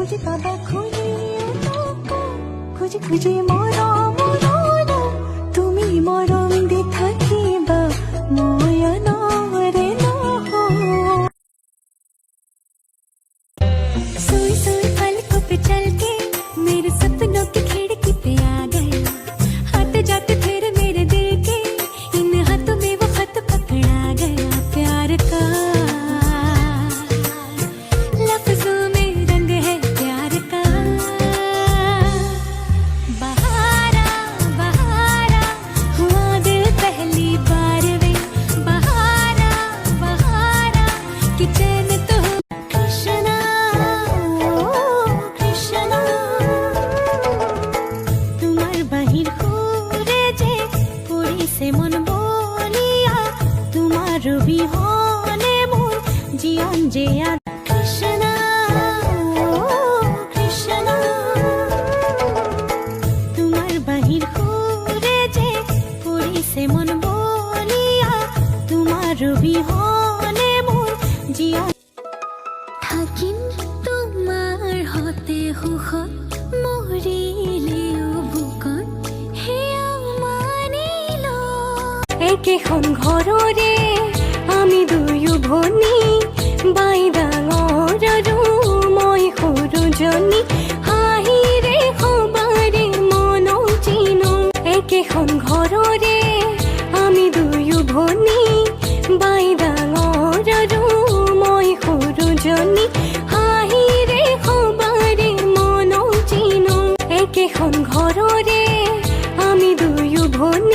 খুঁজি পাবা খুঁজি খুঁজি খুঁজি মৰম তুমি মৰম দি থাকিবা ময়নৰে নহয় सोई सोई पलकों पे चल के मेरे सपनों की खिड़की पे आ गए आते जाते फिर मेरे दिल के इन हाथों में वो खत पकड़ा गया प्यार का लफ्जों में रंग है प्यार का बहारा बहारा हुआ दिल पहली बार वे बहारा बहारा कि चैन तो कृष्णा कृष्णा तुम्हार बाहिर घुरे जे पड़ी से मन बोलिया तुम्हार बिहने मोर जीवन जे कृष्णा कृष्णा तुम्हार बाहिर घुरे जे पड़ी से मन बोलिया तुम्हार बिहने मोर जीवन থাকিম তোমাৰ হতে সুখত মৰিলেও বুকত সেয়া মানিল একেখন ঘৰৰে আমি দুয়ো ভনী বাই ডাঙৰ আৰু মই সৰুজনী হাঁহিৰে সবাৰে মনৌ চিনো একেখন ঘৰৰে আমি দুয়ো ভনী বাই ডাঙৰ আৰু মই সৰুজনী হাঁহিৰে সবাৰে মনৌ চিনো একেখন ঘৰৰে আমি দুয়ো ভনী